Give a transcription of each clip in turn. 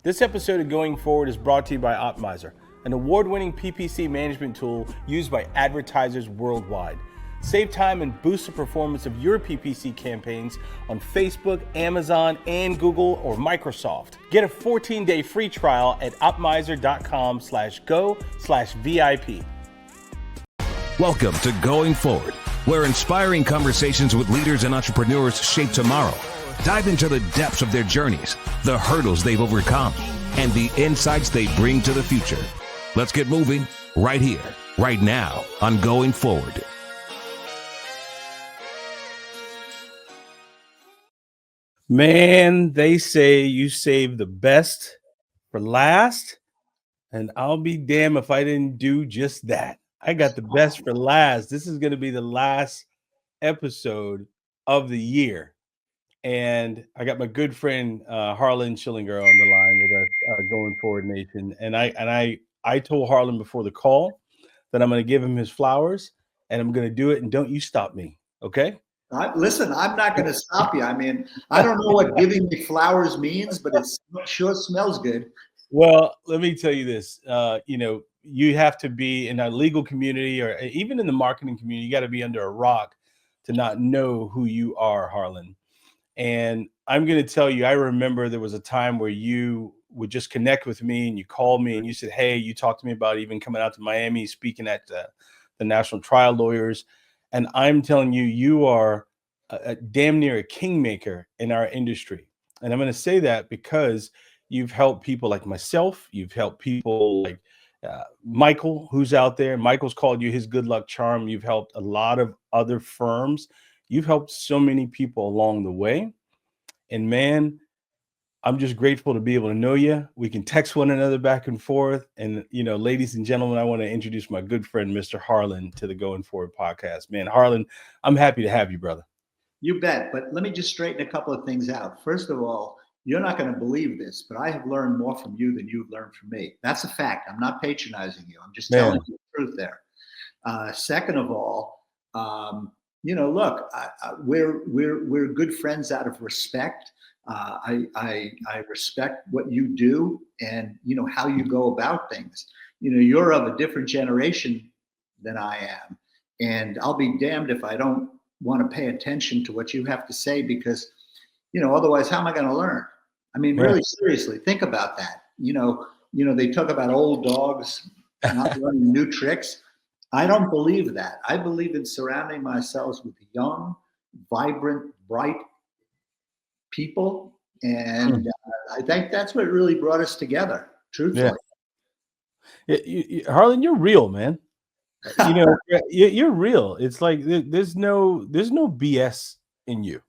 This episode of Going Forward is brought to you by Optmyzr, an award-winning PPC management tool used by advertisers worldwide. Save time and boost the performance of your PPC campaigns on Facebook, Amazon, and Google or Microsoft. Get a 14-day free trial at optmyzr.com/go/VIP. Welcome to Going Forward, where inspiring conversations with leaders and entrepreneurs shape tomorrow. Dive into the depths of their journeys, the hurdles they've overcome, and the insights they bring to the future. Let's get moving right here, right now on Going Forward. Man, they say you save the best for last, and I'll be damned if I didn't do just that. I got the best for last. This is going to be the last episode of the year. And I got my good friend Harlan Schillinger on the line with us, Going Forward Nation. And I told Harlan before the call that I'm going to give him his flowers, and I'm going to do it. And don't you stop me, okay? Listen, I'm not going to stop you. I mean, I don't know what giving me flowers means, but it sure smells good. Well, let me tell you this. You have to be in a legal community or even in the marketing community. You got to be under a rock to not know who you are, Harlan. And I'm going to tell you, I remember there was a time where you would just connect with me and you called me and you said, hey, you talked to me about even coming out to Miami, speaking at the National Trial Lawyers. And I'm telling you, you are a damn near a kingmaker in our industry. And I'm going to say that because you've helped people like myself. You've helped people like Michael, who's out there. Michael's called you his good luck charm. You've helped a lot of other firms. You've helped so many people along the way. And man, I'm just grateful to be able to know you. We can text one another back and forth. And, ladies and gentlemen, I want to introduce my good friend, Mr. Harlan, to the Going Forward podcast. Man, Harlan, I'm happy to have you, brother. You bet. But let me just straighten a couple of things out. First of all, you're not going to believe this, but I have learned more from you than you've learned from me. That's a fact. I'm not patronizing you. I'm just telling you the truth there. Second of all, look, we're good friends out of respect. I respect what you do and, how you go about things. You're of a different generation than I am. And I'll be damned if I don't want to pay attention to what you have to say because, otherwise, how am I going to learn? I mean, really seriously, think about that. They talk about old dogs not learning new tricks. I don't believe that. I believe in surrounding myself with young, vibrant, bright people. And I think that's what really brought us together, truthfully. Yeah. Harlan, you're real, man. You're real. It's like there's no BS in you.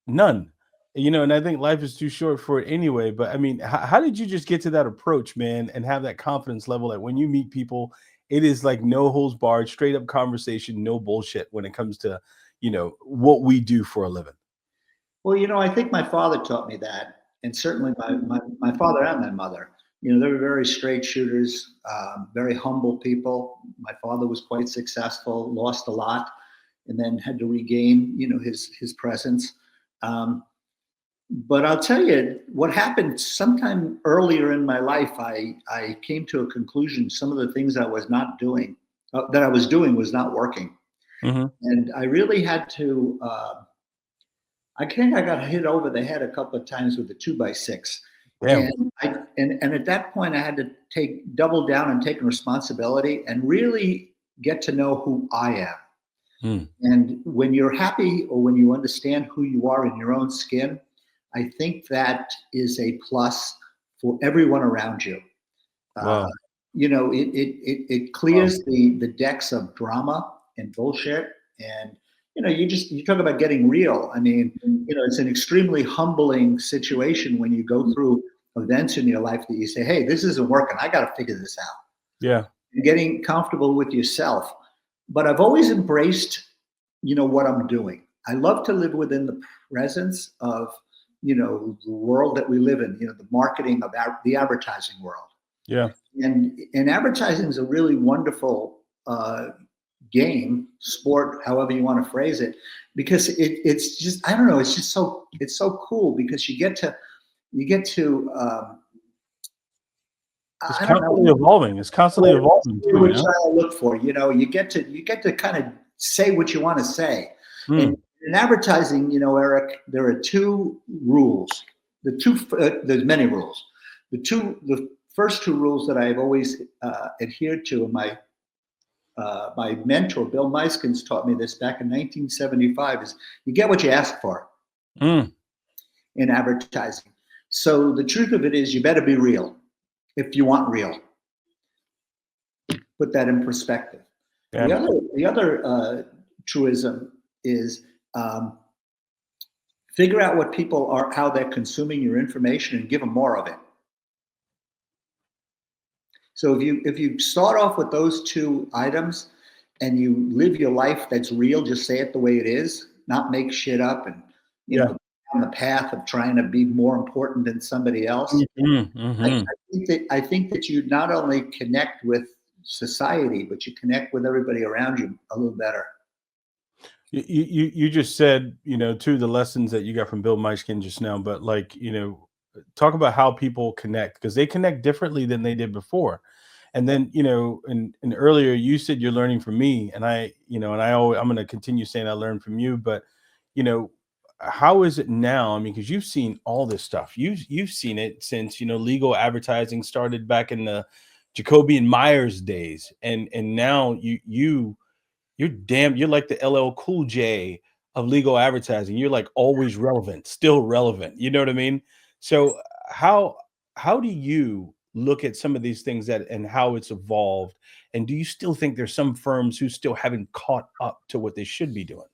None. And I think life is too short for it anyway. But I mean, how did you just get to that approach, man, and have that confidence level that when you meet people, it is like no holds barred, straight up conversation, no bullshit when it comes to, what we do for a living? Well, I think my father taught me that. And certainly my father and my mother, they were very straight shooters, very humble people. My father was quite successful, lost a lot, and then had to regain, his presence. But I'll tell you what happened sometime earlier in my life. I came to a conclusion. Some of the things I was not doing, that I was doing, was not working, and I really had to. I think I got hit over the head a couple of times with a 2x6, and at that point I had to double down and take responsibility and really get to know who I am. And when you're happy or when you understand who you are in your own skin, I think that is a plus for everyone around you. Wow. It clears the decks of drama and bullshit. And, you talk about getting real. I mean, it's an extremely humbling situation when you go through events in your life that you say, hey, this isn't working. I got to figure this out. Yeah. And getting comfortable with yourself. But I've always embraced, what I'm doing. I love to live within the presence of, the world that we live in, the marketing of the advertising world. Yeah. And advertising is a really wonderful game, sport, however you want to phrase it, because it's just, I don't know, it's so cool because you get to It's I don't know. constantly evolving. It's constantly evolving too, We're you know? trying to look for, you get to kind of say what you want to say. Mm. And in advertising, Eric, there are two rules. There's many rules. The first two rules that I've always adhered to, and my mentor Bill Meiskens taught me this back in 1975, is you get what you ask for in advertising. So the truth of it is, you better be real if you want real. Put that in perspective. Yeah. The other truism is figure out what people are, how they're consuming your information, and give them more of it. So if you start off with those two items and you live your life that's real, just say it the way it is, not make shit up and on the path of trying to be more important than somebody else. I think that you not only connect with society, but you connect with everybody around you a little better. You just said, two of the lessons that you got from Bill Meiskens just now, but talk about how people connect, because they connect differently than they did before. And then, and earlier you said you're learning from me, and I'm going to continue saying I learned from you, but how is it now? I mean, because you've seen all this stuff. You've seen it since, legal advertising started back in the Jacoby and Myers days. And now you're like the LL Cool J of legal advertising. You're like always relevant, still relevant. You know what I mean? So how do you look at some of these things and how it's evolved? And do you still think there's some firms who still haven't caught up to what they should be doing?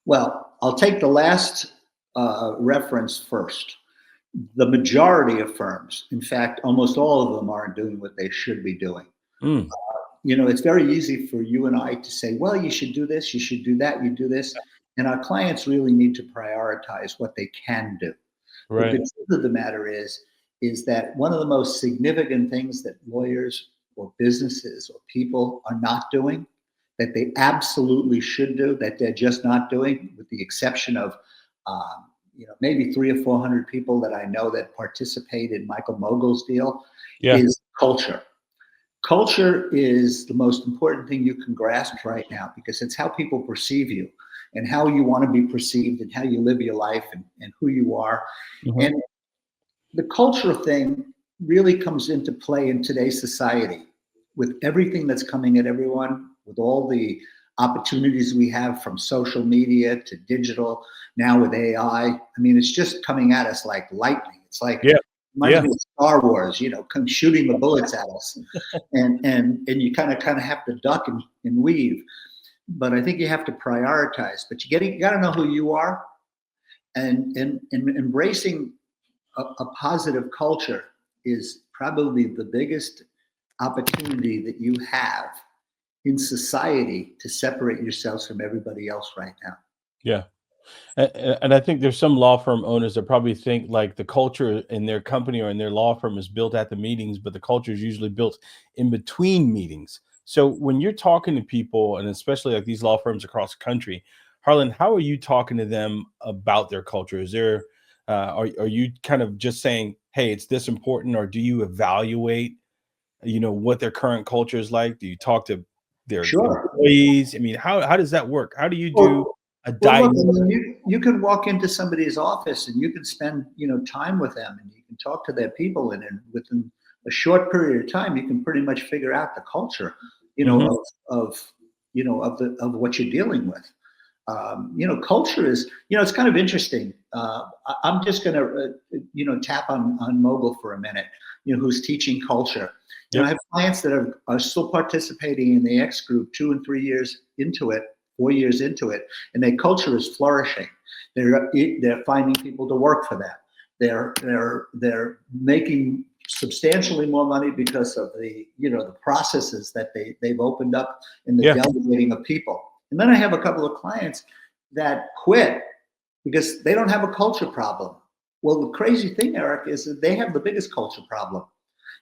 Well, I'll take the last reference first. The majority of firms, in fact, almost all of them, aren't doing what they should be doing. It's very easy for you and I to say, well, you should do this, you should do that, you do this. And our clients really need to prioritize what they can do. Right. But the truth of the matter is that one of the most significant things that lawyers or businesses or people are not doing, that they absolutely should do, that they're just not doing, with the exception of maybe 300 or 400 people that I know that participate in Michael Mogul's deal, is culture. Culture is the most important thing you can grasp right now, because it's how people perceive you and how you want to be perceived and how you live your life and who you are. And the culture thing really comes into play in today's society with everything that's coming at everyone, with all the opportunities we have from social media to digital, now with AI. I mean, it's just coming at us like lightning. It's like, reminds me of Star Wars, come shooting the bullets at us, and you kind of have to duck and weave. But I think you have to prioritize. But you got to know who you are, and embracing a positive culture is probably the biggest opportunity that you have in society to separate yourselves from everybody else right now. Yeah. And I think there's some law firm owners that probably think like the culture in their company or in their law firm is built at the meetings, but the culture is usually built in between meetings. So when you're talking to people, and especially like these law firms across the country, Harlan, how are you talking to them about their culture? Is there, are you kind of just saying, hey, it's this important, or do you evaluate, what their current culture is like? Do you talk to their employees? I mean, how does that work? How do you do a diagnosis? Look, I mean, you can walk into somebody's office and you can spend time with them, and you can talk to their people, and within a short period of time you can pretty much figure out the culture of what you're dealing with. Culture is, it's kind of interesting. I'm just going to tap on Mogul for a minute, who's teaching culture. I have clients that are still participating in the X group 2 and 3 years into it, 4 years into it, and their culture is flourishing. They're finding people to work for them. They're making substantially more money because of the processes that they've opened up in the delegating of people. And then I have a couple of clients that quit because they don't have a culture problem. Well, the crazy thing, Eric, is that they have the biggest culture problem.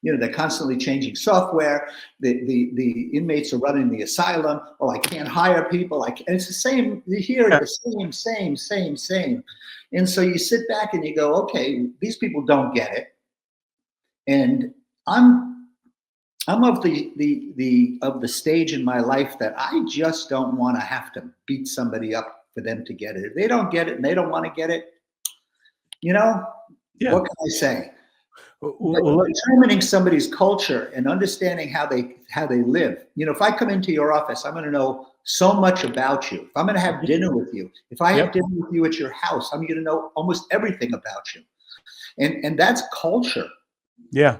They're constantly changing software. The inmates are running the asylum. Oh, I can't hire people. And it's the same. You hear it, the same. And so you sit back and you go, okay, these people don't get it. And I'm of the stage in my life that I just don't want to have to beat somebody up for them to get it. If they don't get it and they don't want to get it, what can I say? But determining somebody's culture and understanding how they live. If I come into your office, I'm going to know so much about you. If I'm going to have dinner with you, if I have dinner with you at your house, I'm going to know almost everything about you. And that's culture. Yeah.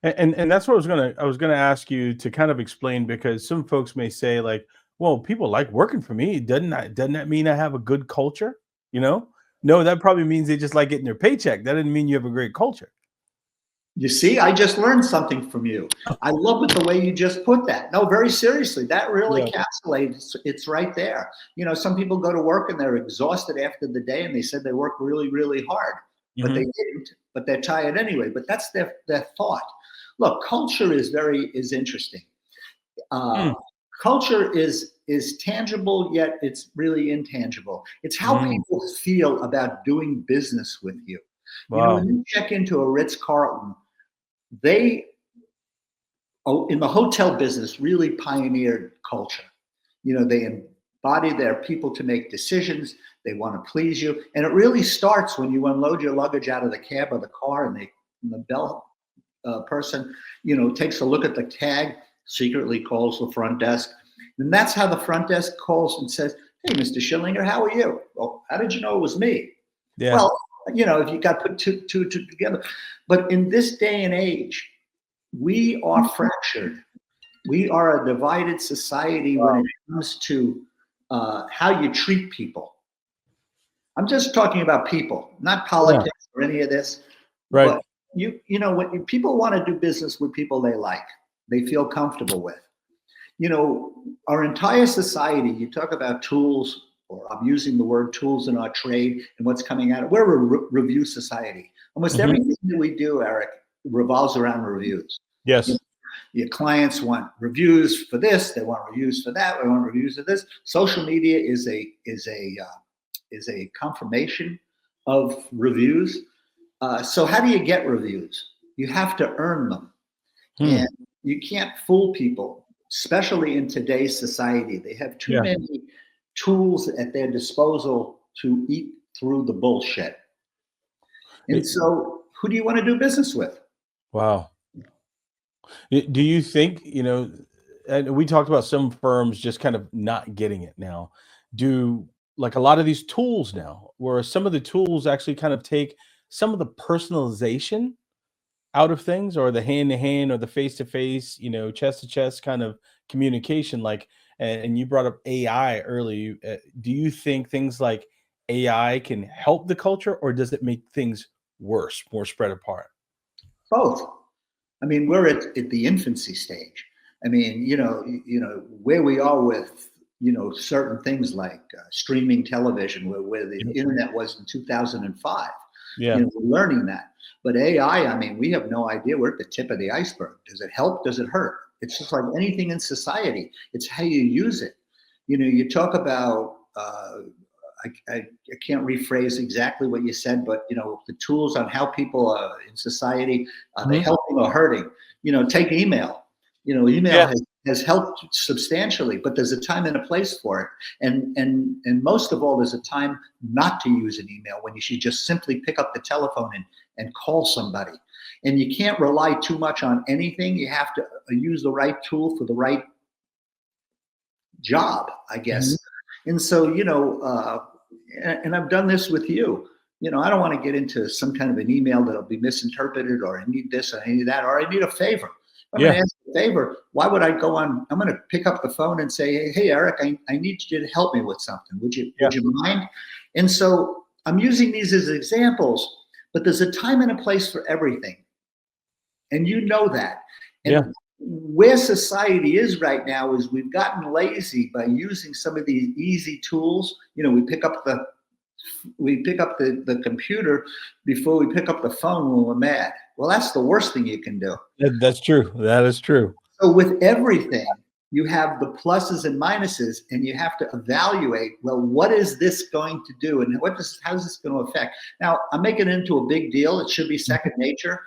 And that's what I was gonna ask you to kind of explain, because some folks may say like, well, people like working for me. Doesn't that mean I have a good culture? No, that probably means they just like getting their paycheck. That doesn't mean you have a great culture. You see, I just learned something from you. I love it the way you just put that. No, very seriously, that really encapsulates. It's right there. Some people go to work and they're exhausted after the day, and they said they work really, really hard, but they didn't. But they're tired anyway. But that's their thought. Look, culture is interesting. Culture is tangible, yet it's really intangible. It's how people feel about doing business with you. Wow. When you check into a Ritz-Carlton, they, in the hotel business, really pioneered culture. They embody their people to make decisions. They want to please you. And it really starts when you unload your luggage out of the cab or the car, and the bell person, takes a look at the tag, secretly calls the front desk. And that's how the front desk calls and says, "Hey, Mr. Schillinger, how are you?" "Well, how did you know it was me?" Yeah. Well, if you got put two together. But in this day and age, we are fractured. We are a divided society when it comes to how you treat people. I'm just talking about people, not politics or any of this. Right. But when people want to do business with people they like, they feel comfortable with. Our entire society, you talk about tools, or I'm using the word tools in our trade and what's coming out. We're a review society. Almost everything that we do, Eric, revolves around reviews. Yes. Your clients want reviews for this, they want reviews for that, they want reviews of this. Social media is a confirmation of reviews. So how do you get reviews? You have to earn them. And you can't fool people, especially in today's society. They have too many tools at their disposal to eat through the bullshit. And so who do you want to do business with? Wow. Do you think, and we talked about some firms just kind of not getting it now. Do like a lot of these tools now, where some of the tools actually kind of take some of the personalization out of things, or the hand-to-hand or the face-to-face, chest-to-chest kind of communication, like, and you brought up AI early. Do you think things like AI can help the culture, or does it make things worse, more spread apart? Both. I mean, we're at the infancy stage. I mean, where we are with, certain things like streaming television, where the internet was in 2005. Yeah. We're learning that. But AI, I mean, we have no idea. We're at the tip of the iceberg. Does it help? Does it hurt? It's just like anything in society. It's how you use it. You talk about, I can't rephrase exactly what you said, but, the tools on how people in society, are they helping or hurting? Take email. Email has helped substantially, but there's a time and a place for it. And most of all, there's a time not to use an email, when you should just simply pick up the telephone and call somebody. And you can't rely too much on anything. You have to use the right tool for the right job, I guess. And so, and I've done this with you. I don't want to get into some kind of an email that'll be misinterpreted, or I need this or I need that, or I need a favor. I'm going to ask a favor. Why would I go on? I'm going to pick up the phone and say, "Hey, Eric, I need you to help me with something. Would you mind?" And so I'm using these as examples, but there's a time and a place for everything. And you know that. And where society is right now is we've gotten lazy by using some of these easy tools. We pick up the computer before we pick up the phone when we're mad. Well, that's the worst thing you can do. That's true. That is true. So with everything, you have the pluses and minuses, and you have to evaluate, well, what is this going to do? And how is this going to affect? Now, I'm making it into a big deal. It should be second nature.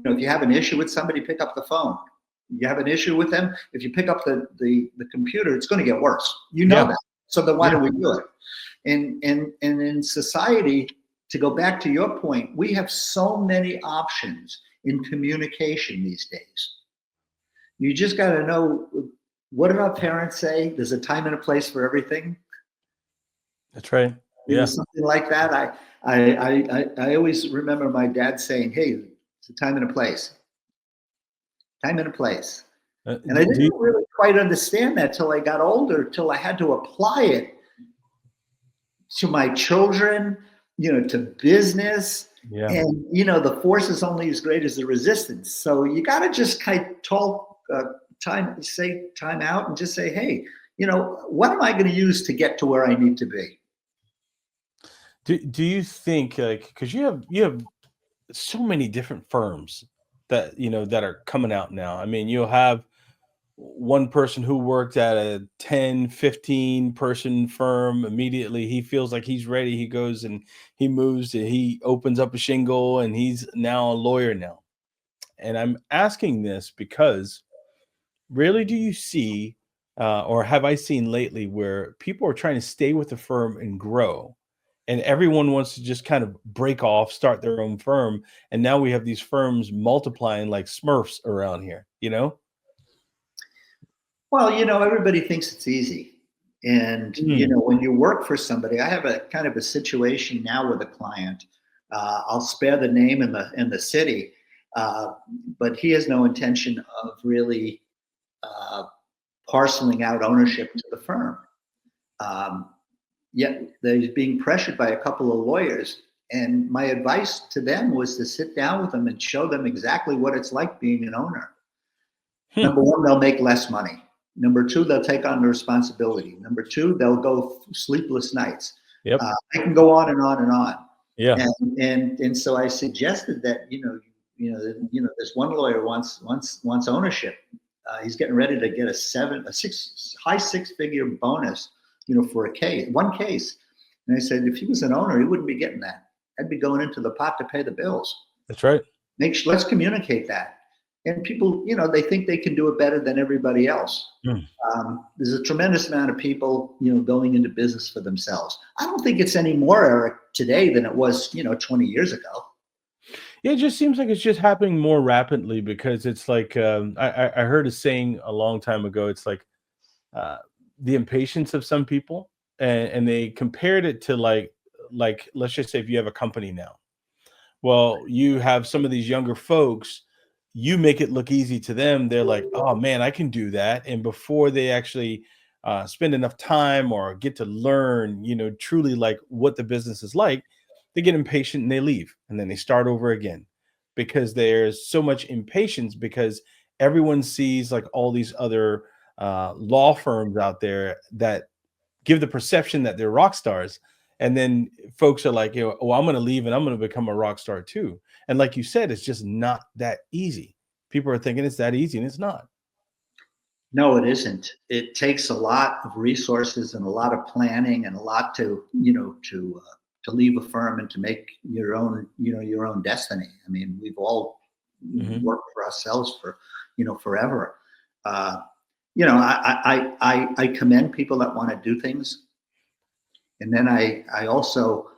if you have an issue with somebody, pick up the phone. You have an issue with them, if you pick up the computer, it's going to get worse. You know that. So then why do we do it? And in society, to go back to your point, we have so many options in communication these days. You just got to know, what did our parents say? There's a time and a place for everything. That's right. Yeah. Something like that. I always remember my dad saying, hey, it's a time and a place. Time and a place. And I didn't really quite understand that till I got older, till I had to apply it to my children, to business. Yeah. And, the force is only as great as the resistance. So you got to just kind of talk, say time out and just say, hey, what am I going to use to get to where I need to be? Do you think, because you have so many different firms that, that are coming out now. I mean, you'll have one person who worked at a 10, 15 person firm. Immediately he feels like he's ready. He goes and he moves and he opens up a shingle and he's now a lawyer now. And I'm asking this because rarely do you see, or have I seen lately, where people are trying to stay with the firm and grow, and everyone wants to just kind of break off, start their own firm. And now we have these firms multiplying like Smurfs around here, Well, everybody thinks it's easy. And, when you work for somebody, I have a kind of a situation now with a client. I'll spare the name and the city, but he has no intention of really parceling out ownership to the firm. Yet they're being pressured by a couple of lawyers. And my advice to them was to sit down with them and show them exactly what it's like being an owner. Number one, they'll make less money. Number two, they'll take on the responsibility. Number two, they'll go sleepless nights. Yep. I can go on and on and on. Yeah. And so I suggested that, this one lawyer wants ownership. He's getting ready to get a high six-figure bonus, for one case. And I said, if he was an owner, he wouldn't be getting that. I'd be going into the pot to pay the bills. That's right. Let's communicate that. And people, they think they can do it better than everybody else. There's a tremendous amount of people, going into business for themselves. I don't think it's any more, Eric, today than it was, 20 years ago. Yeah, it just seems like it's just happening more rapidly, because it's like, I heard a saying a long time ago. It's like the impatience of some people, and they compared it to like, let's just say if you have a company now, well, you have some of these younger folks, you make it look easy to them. They're like, oh man, I can do that. And before they actually spend enough time or get to learn, truly like what the business is like, they get impatient and they leave, and then they start over again, because there's so much impatience, because everyone sees like all these other law firms out there that give the perception that they're rock stars. And then folks are like, oh, I'm going to leave and I'm going to become a rock star too. And like you said, it's just not that easy. People are thinking it's that easy, and it's not. No, it isn't. It takes a lot of resources and a lot of planning and a lot to leave a firm and to make your own destiny. I mean, we've all worked for ourselves for, forever. I commend people that want to do things. And then I also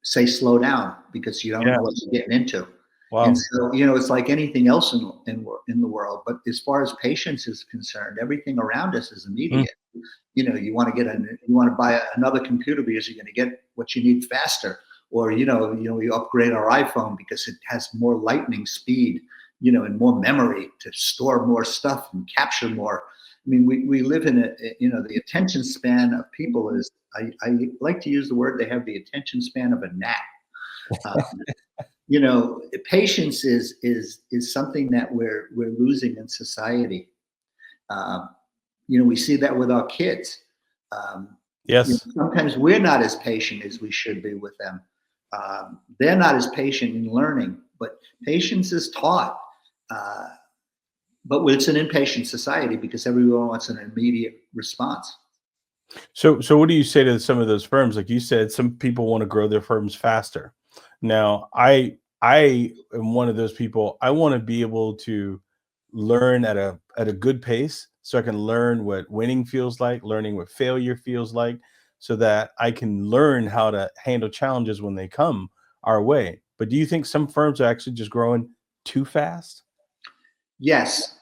say slow down, because you don't know what you're getting into. Wow. And so, it's like anything else in the world. But as far as patience is concerned, everything around us is immediate. You want to buy another computer because you're going to get what you need faster, or you upgrade our iPhone because it has more lightning speed, and more memory to store more stuff and capture more. I mean, we live in the attention span of people is, I like to use the word, they have the attention span of a gnat. Patience is something that we're losing in society. We see that with our kids. Yes. Sometimes we're not as patient as we should be with them. They're not as patient in learning, but patience is taught. But it's an impatient society because everyone wants an immediate response. So what do you say to some of those firms? Like you said, some people want to grow their firms faster. Now, I I am one of those people. I want to be able to learn at a good pace so I can learn what winning feels like, learning what failure feels like, so that I can learn how to handle challenges when they come our way. But do you think some firms are actually just growing too fast? Yes,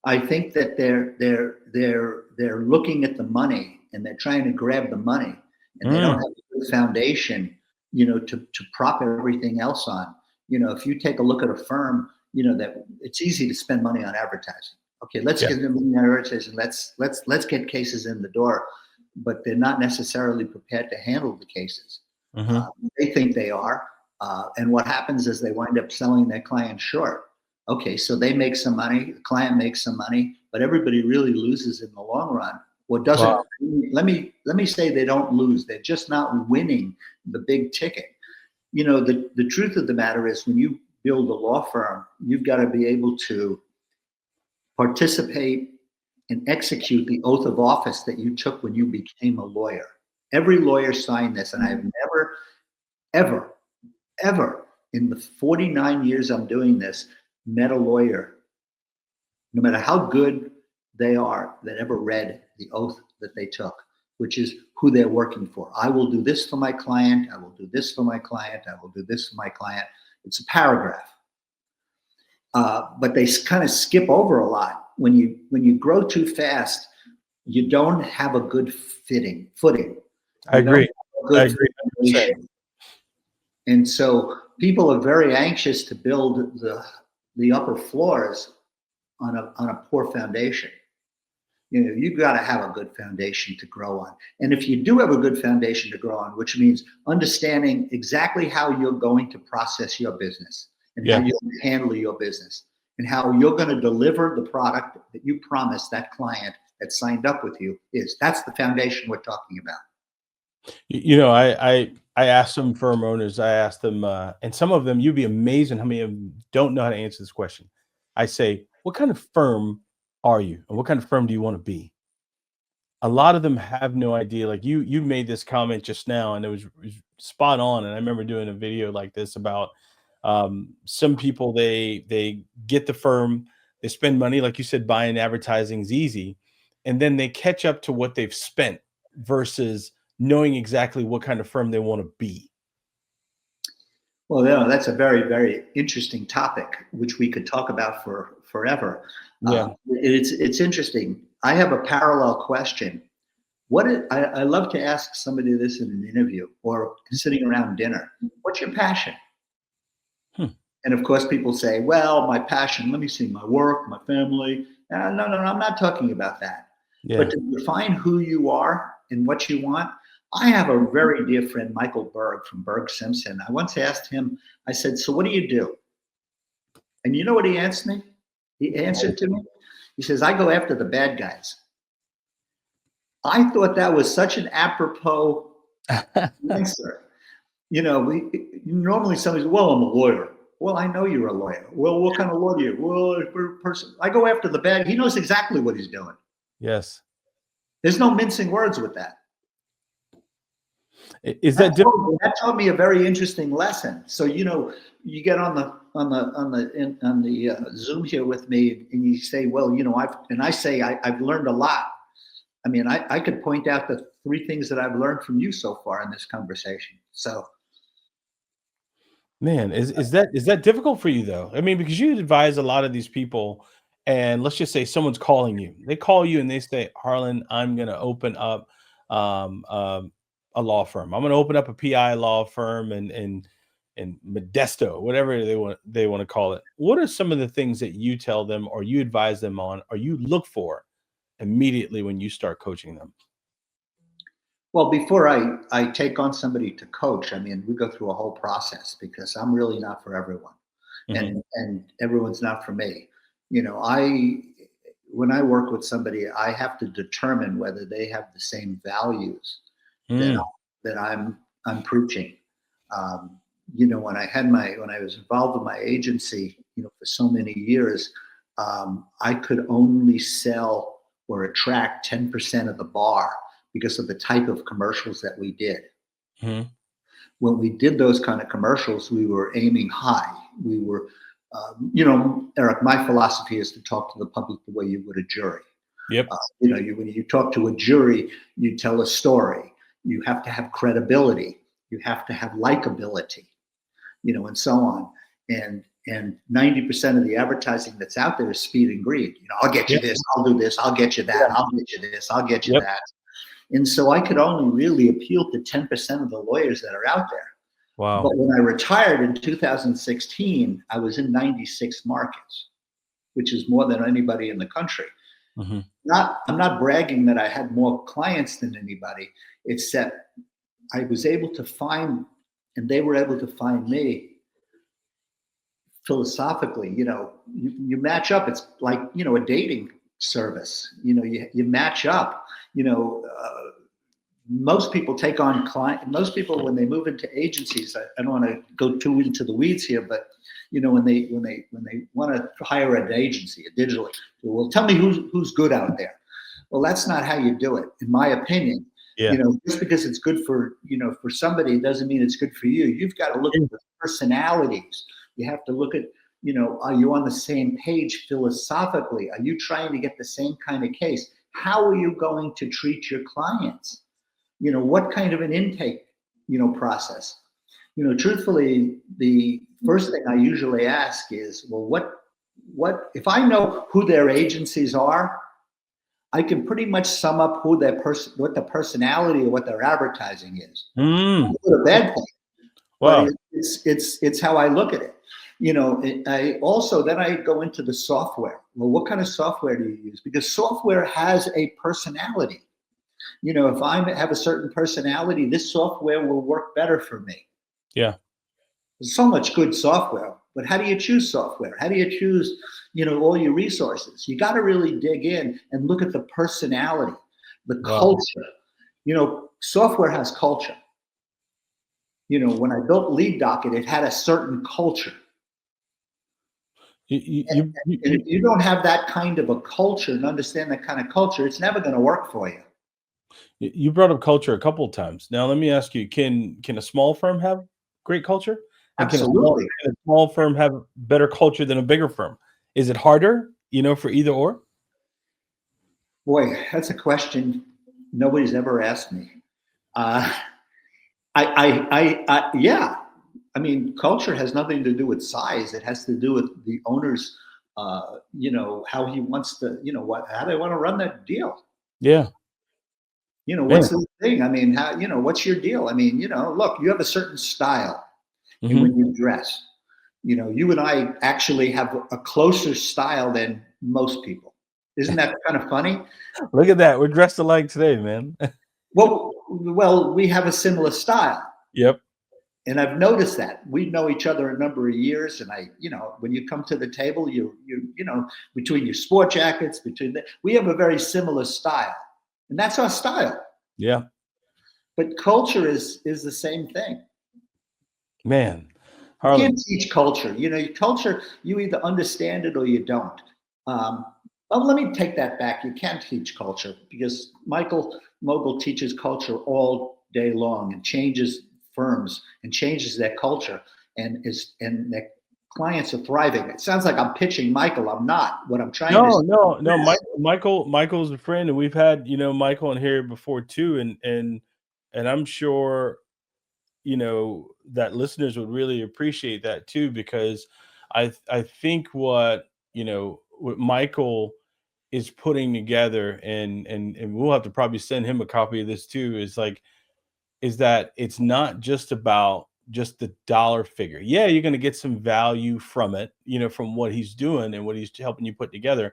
I think that they're looking at the money and they're trying to grab the money, and they don't Mm, have a good foundation, to prop everything else on. If you take a look at a firm, that it's easy to spend money on advertising. Okay, let's yeah. get them in advertising. Let's get cases in the door, but they're not necessarily prepared to handle the cases. Hmm. They think they are, and what happens is they wind up selling their client short. Okay, so they make some money, the client makes some money, but everybody really loses in the long run. What doesn't Wow. let me say they don't lose. They're just not winning the big ticket. The truth of the matter is when you build a law firm, you've got to be able to participate and execute the oath of office that you took when you became a lawyer. Every lawyer signed this, and I have never, ever, ever in the 49 years I'm doing this met a lawyer, no matter how good they are, that ever read the oath that they took, which is who they're working for. I will do this for my client. I will do this for my client. I will do this for my client. It's a paragraph. But they kind of skip over a lot. When you grow too fast, you don't have a good footing. I You don't agree. have a I good agree. 100%. foundation. And so people are very anxious to build the upper floors on a poor foundation. You've got to have a good foundation to grow on. And if you do have a good foundation to grow on, which means understanding exactly how you're going to process your business and how Yeah. you're going to handle your business and how you're going to deliver the product that you promised that client that signed up with you, that's the foundation we're talking about. I asked some firm owners, I asked them, and some of them, you'd be amazing how many of them don't know how to answer this question. I say, what kind of firm are you? And what kind of firm do you want to be? A lot of them have no idea. Like you made this comment just now, and it was spot on. And I remember doing a video like this about some people, they get the firm, they spend money, like you said, buying advertising is easy, and then they catch up to what they've spent versus knowing exactly what kind of firm they want to be. Well, that's a very, very interesting topic, which we could talk about for forever. Yeah. It's interesting. I have a parallel question. I love to ask somebody this in an interview or sitting around dinner. What's your passion? Hmm. And of course, people say, "Well, my passion. Let me see, my work, my family." No, I'm not talking about that. But Yeah. to define who you are and what you want, I have a very dear friend, Michael Berg from Berg Simpson. I once asked him, I said, "So what do you do?" And you know what he answered me? He answered to me. He says, "I go after the bad guys." I thought that was such an apropos answer. Normally somebody says, "Well, I'm a lawyer." Well, I know you're a lawyer. Well, what kind of lawyer are you? Well, person. I go after the bad. He knows exactly what he's doing. Yes. There's no mincing words with that. Is that difficult? That taught me a very interesting lesson. So you get on the Zoom here with me, and you say, "Well, I say I've learned a lot." I mean, I could point out the 3 things that I've learned from you so far in this conversation. So, Man, is that difficult for you though? I mean, because you advise a lot of these people, and let's just say someone's calling you. They call you and they say, Harlan, I'm gonna open up a law firm. I'm gonna open up a PI law firm and Modesto, whatever they want to call it. What are some of the things that you tell them or you advise them on or you look for immediately when you start coaching them? well, before I take on somebody to coach, I mean, we go through a whole process because I'm really not for everyone, Mhm. and everyone's not for me. I when I work with somebody, I have to determine whether they have the same values that Mm, I'm preaching. Um, when I was involved with my agency, for so many years, I could only sell or attract 10% of the bar because of the type of commercials that we did. mhm. When we did those kind of commercials, we were aiming high. We were, Eric, my philosophy is to talk to the public the way you would a jury. Yep. When you talk to a jury, you tell a story. You have to have credibility. You have to have likability, and so on. And 90% of the advertising that's out there is speed and greed. I'll get you this, I'll do this, I'll get you that, I'll get you this, I'll get you that. And so I could only really appeal to 10% of the lawyers that are out there. Wow. But when I retired in 2016, I was in 96 markets, which is more than anybody in the country. Mm-hmm. I'm not bragging that I had more clients than anybody. It's that I was able to find, and they were able to find me philosophically. You match up. It's like, a dating service. You match up. Most people take on most people, when they move into agencies, I don't want to go too into the weeds here, but when they want to hire an agency, a digital, well, tell me who's good out there. Well, that's not how you do it, in my opinion. Yeah. Just because it's good for somebody doesn't mean it's good for you. You've got to look at the personalities. You have to look at, are you on the same page philosophically? Are you trying to get the same kind of case? How are you going to treat your clients? What kind of an intake, process? Truthfully, the first thing I usually ask is, well, what if I know who their agencies are, I can pretty much sum up what the personality or what their advertising is. It's a bad thing. Wow. But it's how I look at it. Then I go into the software. Well, what kind of software do you use? Because software has a personality. If I have a certain personality, this software will work better for me. Yeah. There's so much good software, but how do you choose software? How do you choose, all your resources? You got to really dig in and look at the personality, the culture. Software has culture. When I built Lead Docket, it had a certain culture. And if you don't have that kind of a culture and understand that kind of culture, it's never going to work for you. You brought up culture a couple of times. Now, let me ask you, can a small firm have great culture? And Absolutely. Can a small firm have better culture than a bigger firm? Is it harder, for either or? Boy, that's a question nobody's ever asked me. Yeah. I mean, culture has nothing to do with size. It has to do with the owner's, how he wants to, how they want to run that deal. Yeah. What's the thing? I mean, what's your deal? I mean, look, you have a certain style in when you dress. You and I actually have a closer style than most people. Isn't that kind of funny? Look at that. We're dressed alike today, man. Well, we have a similar style. Yep. And I've noticed that. We know each other a number of years, and when you come to the table, you between your sport jackets, we have a very similar style, and that's our style. Yeah. But culture is the same thing. Man, Harlan. You can't teach culture. Culture, you either understand it or you don't. Let me take that back. You can't teach culture because Michael Mogul teaches culture all day long and changes firms and changes their culture and their clients are thriving. It sounds like I'm pitching Michael. I'm not. What I'm trying to No. Michael's a friend, and we've had Michael in here before too, and I'm sure that listeners would really appreciate that too, because I think what Michael is putting together, and we'll have to probably send him a copy of this too, is that it's not just about just the dollar figure. Yeah, you're going to get some value from it, from what he's doing and what he's helping you put together,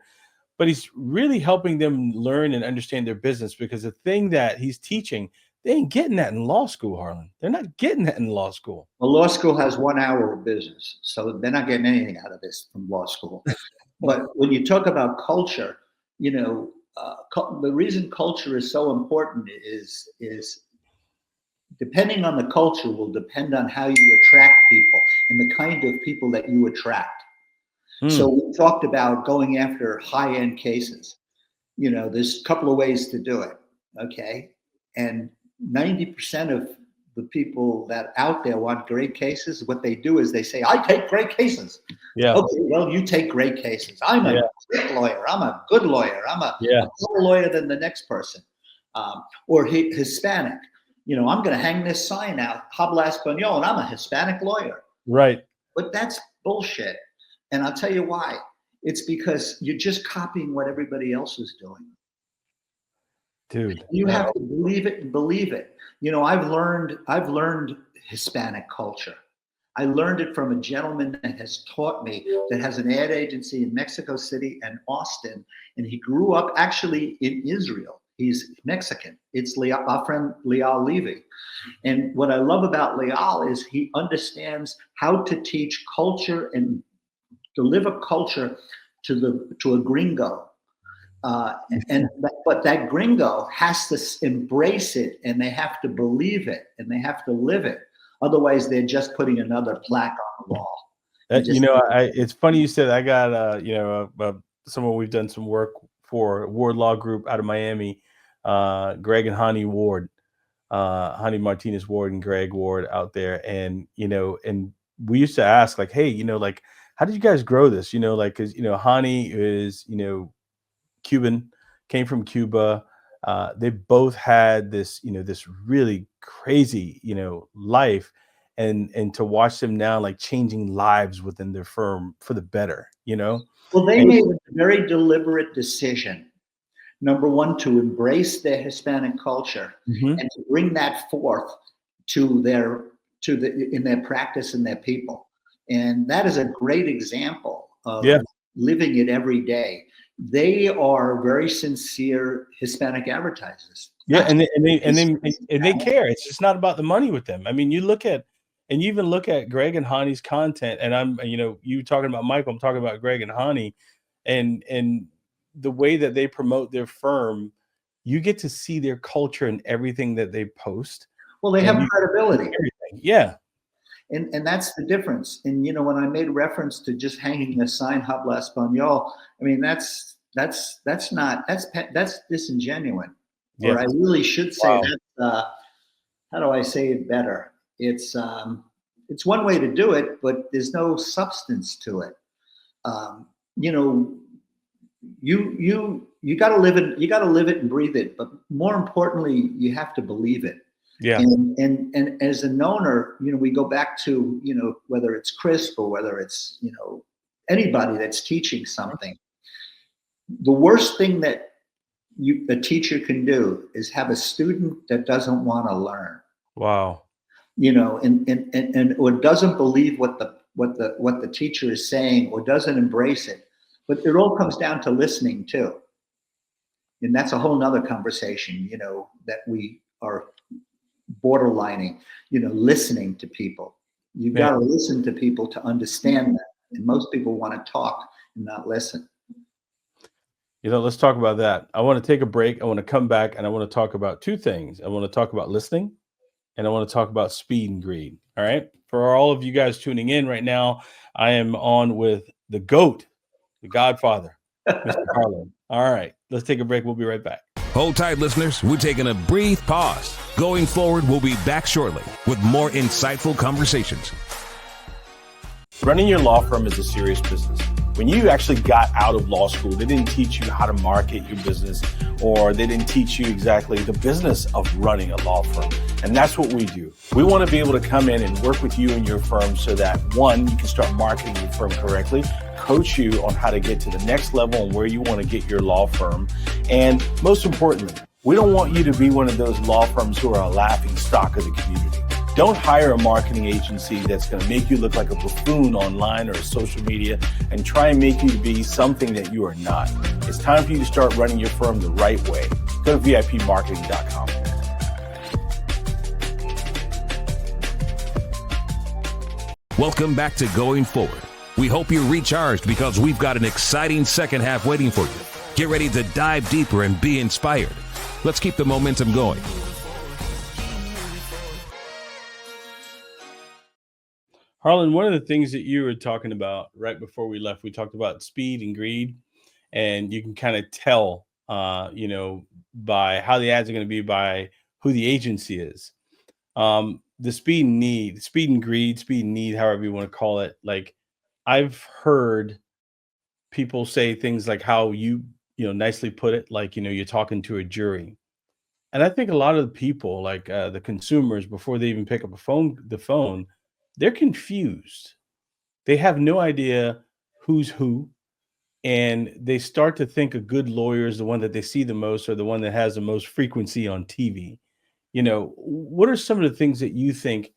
but he's really helping them learn and understand their business, because the thing that he's teaching, they ain't getting that in law school, Harlan. They're not getting that in law school. Well, law school has 1 hour of business, so they're not getting anything out of this from law school. But when you talk about culture, the reason culture is so important is depending on the culture will depend on how you attract people and the kind of people that you attract. So we talked about going after high-end cases. There's a couple of ways to do it, okay? And 90% of the people that out there want great cases, what they do is they say, I take great cases. Yeah. Okay, well, you take great cases. I'm a great lawyer. I'm a good lawyer. I'm a better lawyer than the next person. Or Hispanic. You know, I'm going to hang this sign out, Habla Español, and I'm a Hispanic lawyer. Right. But that's bullshit. And I'll tell you why. It's because you're just copying what everybody else is doing. Dude. You have to believe it and believe it. You know, I've learned Hispanic culture. I learned it from a gentleman that has taught me, that has an ad agency in Mexico City and Austin. And he grew up actually in Israel. He's Mexican. It's our friend Leal Levy. And what I love about Leal is he understands how to teach culture and deliver culture to a gringo. But that gringo has to embrace it, and they have to believe it, and they have to live it. Otherwise, they're just putting another plaque on the wall. It's funny you said. I got someone we've done some work for, Ward Law Group out of Miami, Greg and Hani Ward, Hani Martinez Ward and Greg Ward out there, and and we used to ask, like, hey, like, how did you guys grow this? Like, because Hani is Cuban, came from Cuba. They both had this, this really crazy, life, and to watch them now, like, changing lives within their firm for the better, Well, they made a very deliberate decision. Number one, to embrace their Hispanic culture and to bring that forth in their practice and their people. And that is a great example of living it every day. They are very sincere Hispanic advertisers. Yeah, and they care. It's just not about the money with them. I mean, you even look at Greg and Hani's content, and I'm, you talking about Michael, I'm talking about Greg and Hani, and the way that they promote their firm, you get to see their culture in everything that they post. Well, they have credibility. Everything. Yeah. And that's the difference. And when I made reference to just hanging a sign Habla Español, I mean that's disingenuous. Yeah. Or I really should say that. How do I say it better? It's one way to do it, but there's no substance to it. You got to live it. You got to live it and breathe it. But more importantly, you have to believe it. Yeah. And as an owner, we go back to, whether it's Crisp or whether it's, anybody that's teaching something. The worst thing that a teacher can do is have a student that doesn't want to learn. Wow. And or doesn't believe what the teacher is saying, or doesn't embrace it. But it all comes down to listening too. And that's a whole nother conversation, that we are borderlining, listening to people. You've got to listen to people to understand that. And most people want to talk and not listen. Let's talk about that. I want to take a break. I want to come back, and I want to talk about two things. I want to talk about listening, and I want to talk about speed and greed. All right. For all of you guys tuning in right now, I am on with the GOAT, the Godfather, Mr. Harlan. All right. Let's take a break. We'll be right back. Hold tight, listeners. We're taking a brief pause. Going forward, we'll be back shortly with more insightful conversations. Running your law firm is a serious business. When you actually got out of law school, they didn't teach you how to market your business, or they didn't teach you exactly the business of running a law firm. And that's what we do. We want to be able to come in and work with you and your firm so that, one, you can start marketing your firm correctly, coach you on how to get to the next level and where you want to get your law firm. And most importantly, we don't want you to be one of those law firms who are a laughing stock of the community. Don't hire a marketing agency that's going to make you look like a buffoon online or social media and try and make you be something that you are not. It's time for you to start running your firm the right way. Go to VIPmarketing.com. Welcome back to Going Forward. We hope you're recharged because we've got an exciting second half waiting for you. Get ready to dive deeper and be inspired. Let's keep the momentum going. Harlan, one of the things that you were talking about right before we left, we talked about speed and greed, and you can kind of tell, by how the ads are going to be by who the agency is. the speed and greed, however you want to call it. Like, I've heard people say things like how you nicely put it, like, you're talking to a jury. And I think a lot of the people, like, the consumers, before they even pick up the phone, they're confused. They have no idea who's who, and they start to think a good lawyer is the one that they see the most, or the one that has the most frequency on TV. What are some of the things that you think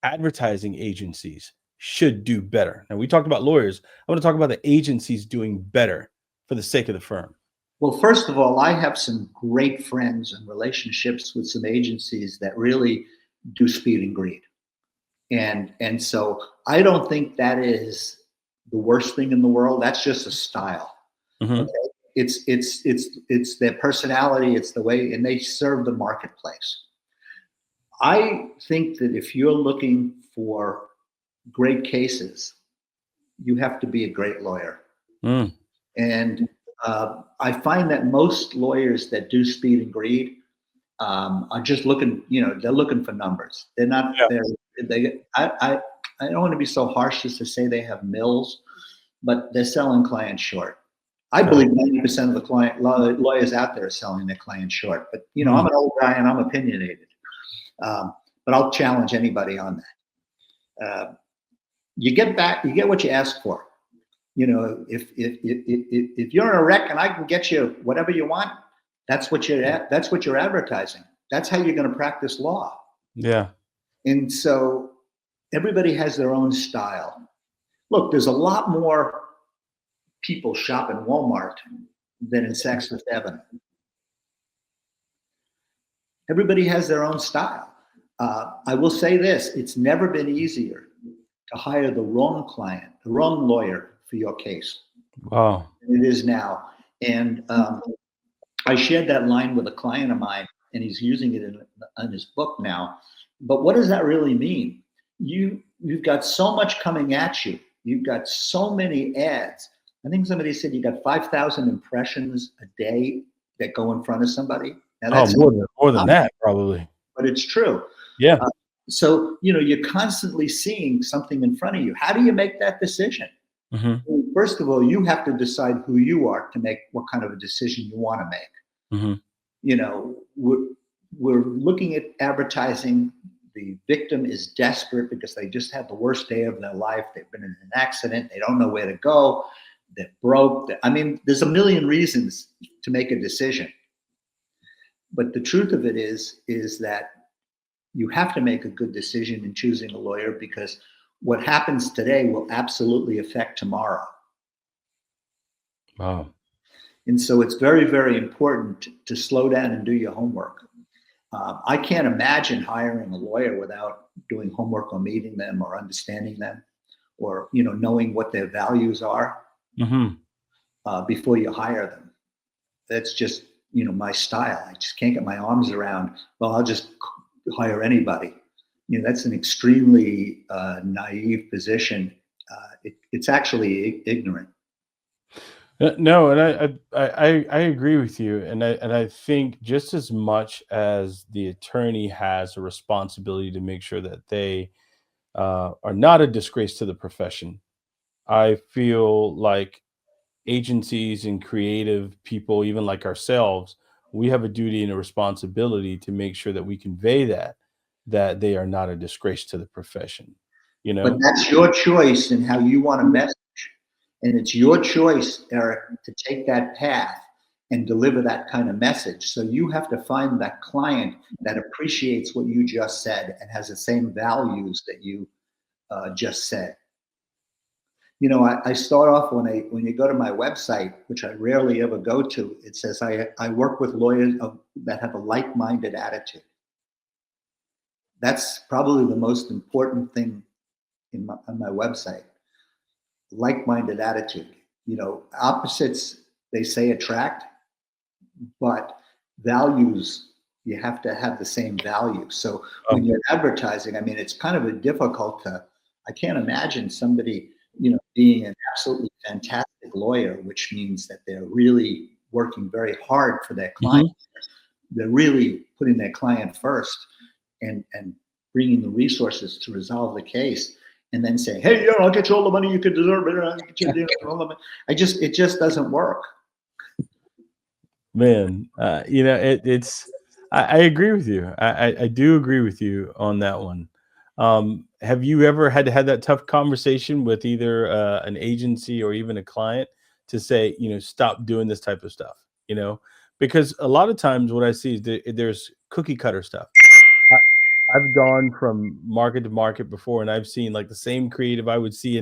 advertising agencies should do better? Now, we talked about lawyers. I want to talk about the agencies doing better for the sake of the firm. Well, first of all, I have some great friends and relationships with some agencies that really do speed and greed. And so I don't think that is the worst thing in the world. That's just a style. Mhm. Okay? It's their personality, it's the way, and they serve the marketplace. I think that if you're looking for great cases, you have to be a great lawyer. Mm. And I find that most lawyers that do speed and greed are just looking, they're looking for numbers. They're not there. I don't want to be so harsh as to say they have mills, but they're selling clients short. I believe 90% of the lawyers out there are selling their clients short. But I'm an old guy and I'm opinionated. But I'll challenge anybody on that. You get what you ask for. If you're in a wreck and I can get you whatever you want, that's what you're advertising. That's how you're going to practice law. Yeah. And so everybody has their own style. Look, there's a lot more people shop in Walmart than in Saks Fifth Avenue. Everybody has their own style. I will say this: it's never been easier to hire the wrong client, the wrong lawyer for your case. Wow. It is now. And I shared that line with a client of mine, and he's using it in his book now. But what does that really mean? You've got so much coming at you. You've got so many ads. I think somebody said you got 5,000 impressions a day that go in front of somebody. Now that's more than that, probably. But it's true. Yeah. So you're constantly seeing something in front of you. How do you make that decision? Mm-hmm. Well, first of all, you have to decide who you are to make what kind of a decision you want to make. Mm-hmm. We're looking at advertising. The victim is desperate because they just had the worst day of their life. They've been in an accident. They don't know where to go. They're broke. There's a million reasons to make a decision. But the truth of it is that you have to make a good decision in choosing a lawyer, because what happens today will absolutely affect tomorrow. Wow. And so it's very, very important to slow down and do your homework. I can't imagine hiring a lawyer without doing homework or meeting them or understanding them, or knowing what their values are before you hire them. That's just my style. I just can't get my arms around, well, I'll just hire anybody. That's an extremely naive position. It's actually ignorant. No, and I agree with you, and I think just as much as the attorney has a responsibility to make sure that they are not a disgrace to the profession, I feel like agencies and creative people, even like ourselves, we have a duty and a responsibility to make sure that we convey that they are not a disgrace to the profession. But that's your choice and how you want to message. And it's your choice, Eric, to take that path and deliver that kind of message. So you have to find that client that appreciates what you just said and has the same values that you just said. I start off when you go to my website, which I rarely ever go to, it says I work with lawyers that have a like-minded attitude. That's probably the most important thing on my website. Like-minded attitude. Opposites, they say, attract, but values, you have to have the same values. So when you're advertising, it's kind of I can't imagine somebody, being an absolutely fantastic lawyer, which means that they're really working very hard for their client. They're really putting their client first and bringing the resources to resolve the case, and then say, hey, I'll get you all the money you could deserve. It just doesn't work. Man, I agree with you. I do agree with you on that one. Have you ever had to have that tough conversation with either an agency or even a client to say, stop doing this type of stuff? Because a lot of times what I see is there's cookie cutter stuff. I've gone from market to market before, and I've seen like the same creative I would see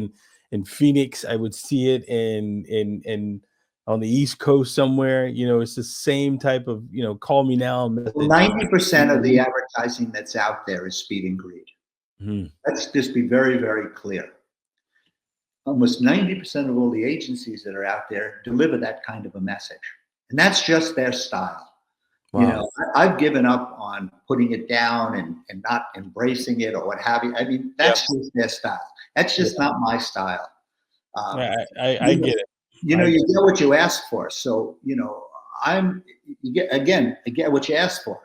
in Phoenix. I would see it in on the East Coast somewhere. It's the same type of call me now message. 90% of the advertising that's out there is speed and greed. Mm-hmm. Let's just be very, very clear. Almost 90% of all the agencies that are out there deliver that kind of a message, and that's just their style. Wow. I've given up on putting it down and not embracing it or what have you. I mean, that's just their style. That's just not my style. I get it. You get what you ask for. So, you get what you ask for.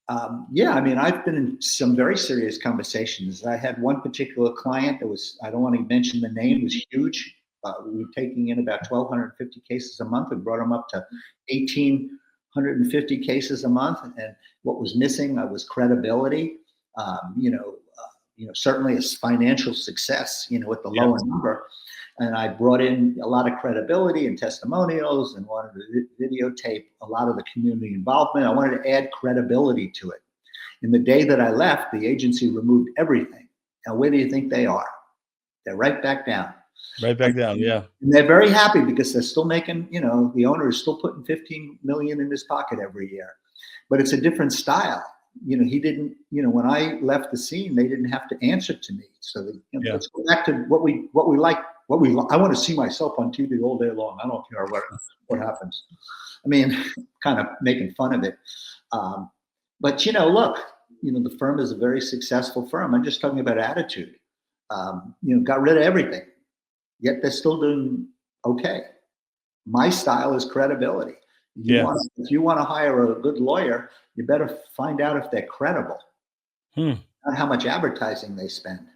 I've been in some very serious conversations. I had one particular client that was, I don't want to mention the name, was huge. We were taking in about 1,250 cases a month and brought them up to 1,850 cases a month. And what was missing was credibility. Certainly a financial success, with the lower number. And I brought in a lot of credibility and testimonials and wanted to videotape a lot of the community involvement. I wanted to add credibility to it. And the day that I left, the agency removed everything. Now, where do you think they are? They're right back down. Right back down, yeah. And they're very happy because they're still making, the owner is still putting $15 million in his pocket every year. But it's a different style. He didn't, when I left the scene, they didn't have to answer to me. So let's go back to what we like. I want to see myself on TV all day long. I don't care what happens. I mean, kind of making fun of it. But look, the firm is a very successful firm. I'm just talking about attitude. Got rid of everything, yet they're still doing okay. My style is credibility. If you want to hire a good lawyer, you better find out if they're credible, not how much advertising they spend.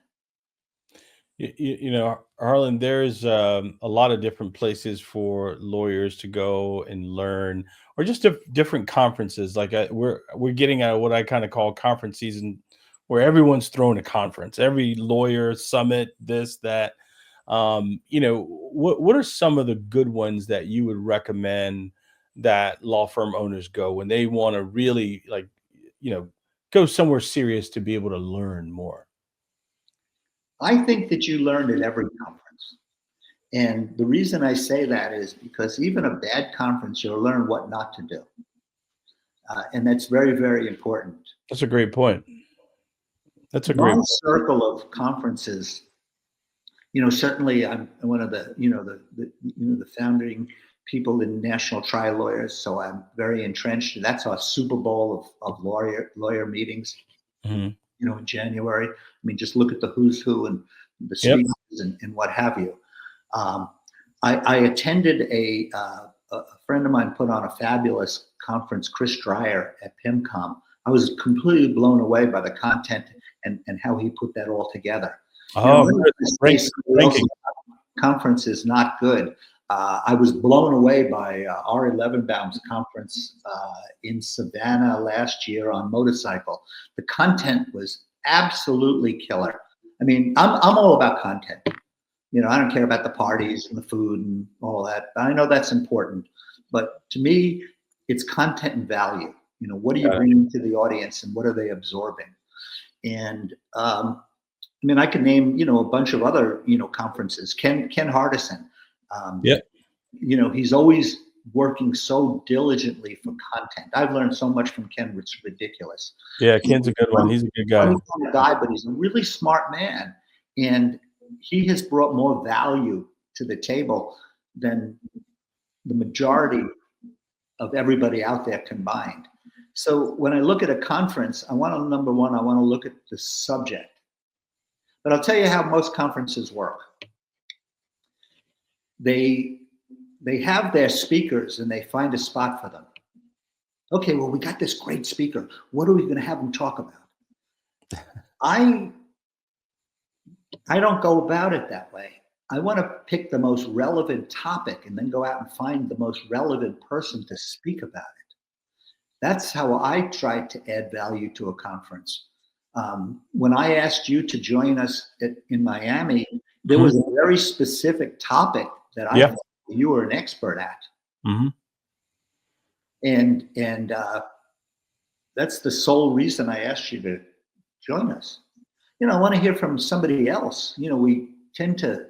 Harlan, there's a lot of different places for lawyers to go and learn, or just different conferences. Like we're getting at what I kind of call conference season, where everyone's throwing a conference, every lawyer summit, this, that. What are some of the good ones that you would recommend that law firm owners go when they want to really go somewhere serious to be able to learn more? I think that you learn at every conference. And the reason I say that is because even a bad conference, you'll learn what not to do. And that's very, very important. That's a great point. My circle of conferences, certainly I'm one of the, the founding people in National Trial Lawyers. So I'm very entrenched. That's our Super Bowl of lawyer meetings. Mm-hmm. In January. I mean, just look at the who's who and the speakers and what have you. I attended a friend of mine put on a fabulous conference, Chris Dreyer at PIMCOM. I was completely blown away by the content and how he put that all together. Conference is not good. I was blown away by Ari Levenbaum's conference in Savannah last year on motorcycle. The content was absolutely killer. I mean, I'm all about content. I don't care about the parties and the food and all that. I know that's important, but to me, it's content and value. What are you bringing to the audience and what are they absorbing? And I can name a bunch of other conferences. Ken Hardison. He's always working so diligently for content. I've learned so much from Ken, it's ridiculous. Yeah, Ken's a good one. He's a good guy. But he's a really smart man. And he has brought more value to the table than the majority of everybody out there combined. So when I look at a conference, number one, I want to look at the subject. But I'll tell you how most conferences work. They have their speakers and they find a spot for them. Okay, well, we got this great speaker. What are we going to have him talk about? I don't go about it that way. I want to pick the most relevant topic and then go out and find the most relevant person to speak about it. That's how I try to add value to a conference. When I asked you to join us in Miami, there was a very specific topic that I thought you were an expert at. And that's the sole reason I asked you to join us. You know, I want to hear from somebody else. You know, we tend to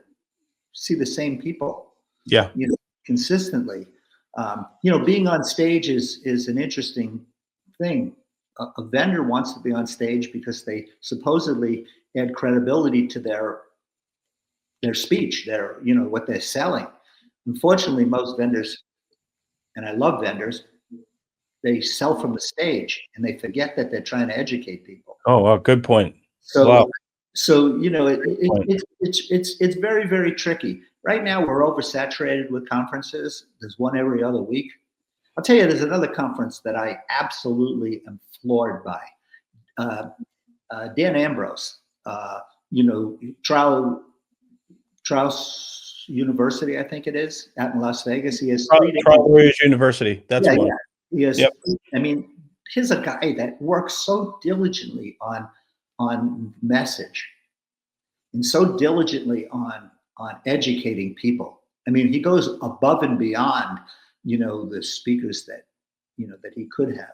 see the same people, you know, consistently. You know, being on stage is an interesting thing. A vendor wants to be on stage because they supposedly add credibility to their speech, you know, what they're selling. Unfortunately, most vendors, and I love vendors, they sell from the stage and they forget that they're trying to educate people. Oh, well, good point. So, wow. So you know, it's very, very tricky. Right now, we're oversaturated with conferences. There's one every other week. I'll tell you, there's another conference that I absolutely am floored by. Dan Ambrose, you know, Trailblazer University, I think it is, out in Las Vegas. He has Trailblazer University. That's one. Yeah. Yes. I mean, he's a guy that works so diligently on message and so diligently on educating people. I mean, he goes above and beyond, you know, the speakers that, you know, that he could have.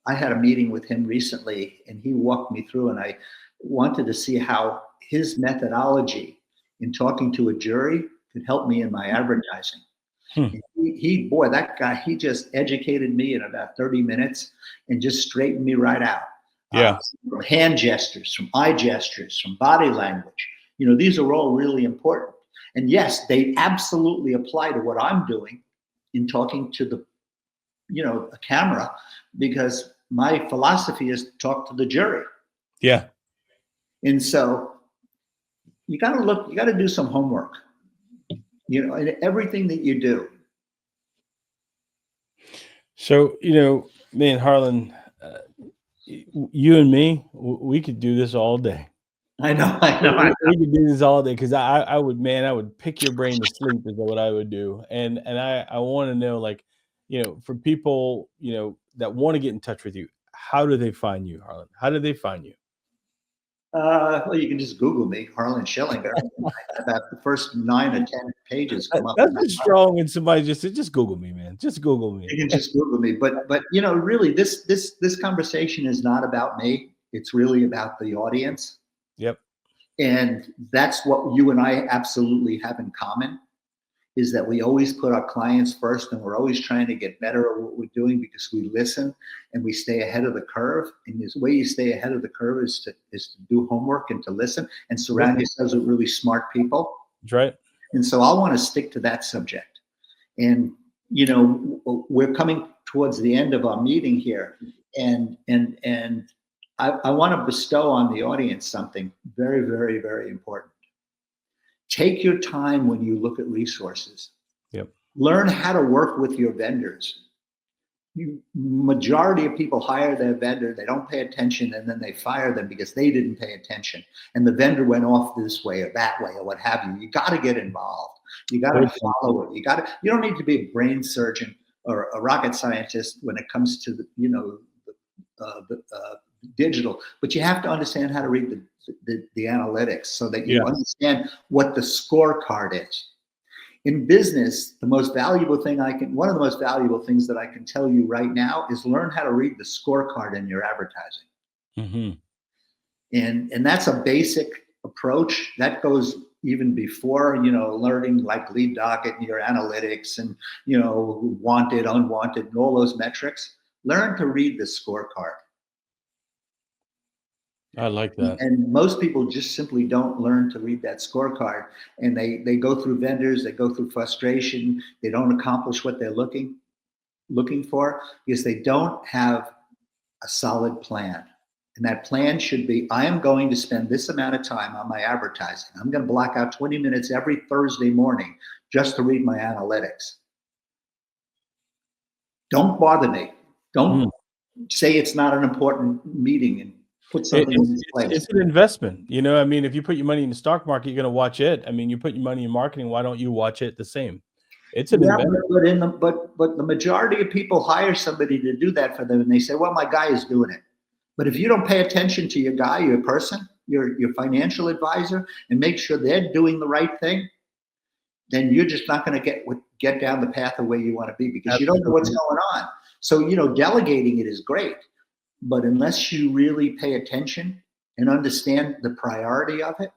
I had a meeting with him recently and he walked me through, and I wanted to see how his methodology in talking to a jury could help me in my advertising. Boy, that guy, he just educated me in about 30 minutes and just straightened me right out. From hand gestures, from eye gestures, from body language. You know, these are all really important. And yes, they absolutely apply to what I'm doing in talking to the, you know, a camera, because my philosophy is to talk to the jury. Yeah. And so you got to do some homework, you know, in everything that you do. So, you know, man, Harlan, you and me, we could do this all day. I know. We could do this all day, because I would pick your brain to sleep is what I would do. And I want to know, like, you know, for people, you know, that want to get in touch with you, how do they find you, Harlan? How do they find you? Well, you can just Google me, Harlan Schillinger. About the first 9 or 10 pages come up. That's strong. And somebody just said, just Google me, man. Just Google me. You can just Google me. But you know, really, this conversation is not about me. It's really about the audience. Yep. And that's what you and I absolutely have in common, is that we always put our clients first, and we're always trying to get better at what we're doing because we listen and we stay ahead of the curve. And the way you stay ahead of the curve is to do homework and to listen and surround yourselves with really smart people. That's right. And so I want to stick to that subject. And, you know, we're coming towards the end of our meeting here, and I want to bestow on the audience something very, very, very important. Take your time when you look at resources. Yep. Learn how to work with your vendors. Majority of people hire their vendor, they don't pay attention, and then they fire them because they didn't pay attention. And the vendor went off this way or that way or what have you. You got to get involved. You got to follow it. You don't need to be a brain surgeon or a rocket scientist when it comes to the, you know, digital, but you have to understand how to read the analytics so that you understand what the scorecard is. In business, one of the most valuable things that I can tell you right now is learn how to read the scorecard in your advertising. And that's a basic approach that goes even before, you know, learning like lead docket and your analytics and, you know, wanted, unwanted, and all those metrics. Learn to read the scorecard. I like that. And most people just simply don't learn to read that scorecard, and they go through vendors, they go through frustration, they don't accomplish what they're looking for because they don't have a solid plan. And that plan should be, I am going to spend this amount of time on my advertising. I'm going to block out 20 minutes every Thursday morning just to read my analytics. Don't bother me. Don't say it's not an important meeting. And put something in place. It's an investment. You know, I mean, if you put your money in the stock market, you're going to watch it. I mean, you put your money in marketing. Why don't you watch it the same? It's an investment. But the majority of people hire somebody to do that for them, and they say, "Well, my guy is doing it." But if you don't pay attention to your guy, your person, your financial advisor, and make sure they're doing the right thing, then you're just not going to get down the path of where you want to be, because you don't know what's going on. So, delegating it is great, but unless you really pay attention and understand the priority of it,